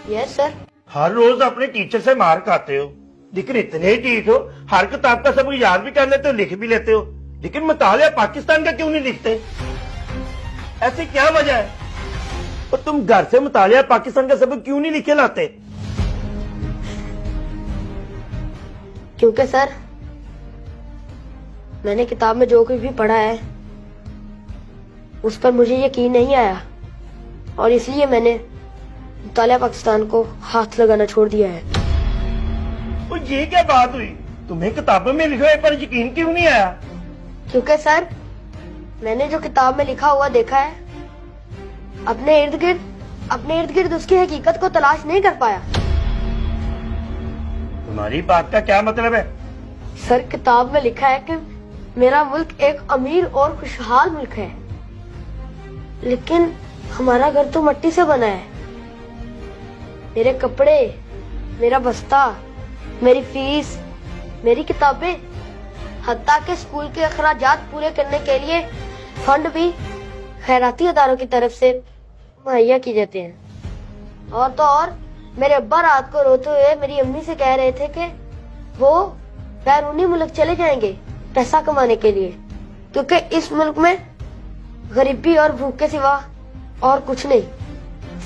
Yes sir. हर रोज अपने teacher से मार खाते हो, लेकिन इतने ढीठ हो, हर किताब का सबक याद भी कर लेते हो, लिख भी लेते हो, लेकिन मुतालिया पाकिस्तान का क्यों नहीं लिखते? ऐसी क्या वजह है? और तुम घर से मुतालिया पाकिस्तान का सबक क्यों नहीं लिखे लाते? क्योंकि सर मैंने किताब में जो कुछ भी पढ़ा है उस पर मुझे यकीन नहीं आया, और इसलिए मैंने मुतालिया पाकिस्तान को हाथ लगाना छोड़ दिया है। और ये क्या बात हुई? तुम्हें किताबों में लिखे हुए पर यकीन क्यों नहीं आया? क्योंकि सर मैंने जो किताब में लिखा हुआ देखा है, अपने इर्द गिर्द उसकी हकीकत को तलाश नहीं कर पाया। तुम्हारी बात का क्या मतलब है? सर किताब में लिखा है कि मेरा मुल्क एक अमीर और खुशहाल मुल्क है, लेकिन हमारा घर तो मिट्टी से बना है। मेरे कपड़े, मेरा बस्ता, मेरी फीस, मेरी किताबें, हत्ता के स्कूल के अखराजात पूरे करने के लिए फंड भी खैराती अदारों की तरफ से मुहैया किए जाते हैं। और तो और मेरे अब्बा रात को रोते हुए मेरी अम्मी से कह रहे थे कि वो बैरूनी मुल्क चले जाएंगे पैसा कमाने के लिए, क्योंकि इस मुल्क में गरीबी और भूख के सिवा और कुछ नहीं।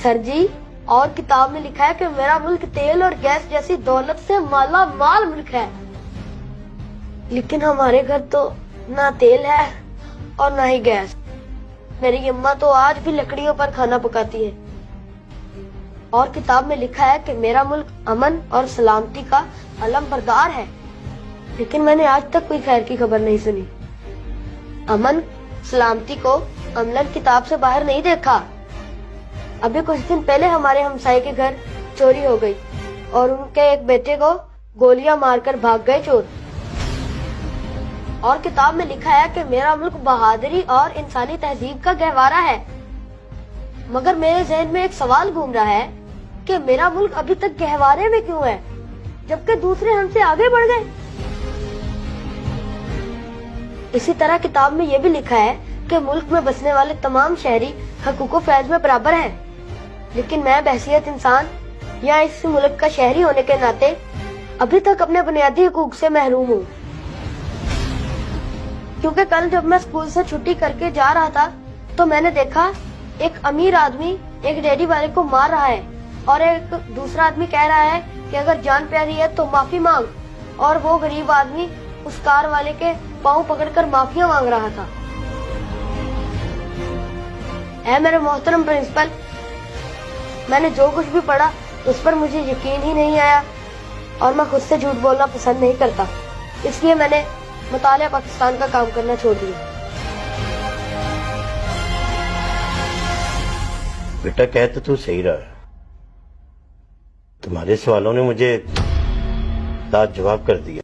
सर जी, और किताब में लिखा है कि मेरा मुल्क तेल और गैस जैसी दौलत से माला माल मुल्क है, लेकिन हमारे घर तो ना तेल है और ना ही गैस। मेरी अम्मा तो आज भी लकड़ियों पर खाना पकाती है। और किताब में लिखा है कि मेरा मुल्क अमन और सलामती का अलम बरदार है, लेकिन मैंने आज तक कोई खैर की खबर नहीं सुनी। अमन सलामती को अमलन किताब से बाहर नहीं देखा। अभी कुछ दिन पहले हमारे हमसाये के घर चोरी हो गई और उनके एक बेटे को गोलियां मारकर भाग गए चोर। और किताब में लिखा है कि मेरा मुल्क बहादुरी और इंसानी तहजीब का गहवारा है, मगर मेरे जहन में एक सवाल घूम रहा है कि मेरा मुल्क अभी तक गहवारे में क्यों है, जबकि दूसरे हमसे आगे बढ़ गए। इसी तरह किताब में यह भी लिखा है कि मुल्क में बसने वाले तमाम शहरी हकूक़ फैज़ में बराबर हैं, लेकिन मैं बहसियत इंसान या इस मुल्क का शहरी होने के नाते अभी तक अपने बुनियादी हकूक़ से महरूम हूँ। क्योंकि कल जब मैं स्कूल से छुट्टी करके जा रहा था तो मैंने देखा एक अमीर आदमी एक डेयरी वाले को मार रहा है, और एक दूसरा आदमी कह रहा है कि अगर जान प्यारी है तो माफी मांग, और वो गरीब आदमी उस कार वाले के पाँव पकड़कर माफिया मांग रहा था। ऐ मेरे मोहतरम प्रिंसिपल, मैंने जो कुछ भी पढ़ा उस पर मुझे यकीन ही नहीं आया, और मैं खुद से झूठ बोलना पसंद नहीं करता, इसलिए मैंने मुतालिया पाकिस्तान का काम करना छोड़ दिया। बेटा कह तो तू सही रहा है, तुम्हारे सवालों ने मुझे साथ जवाब कर दिया।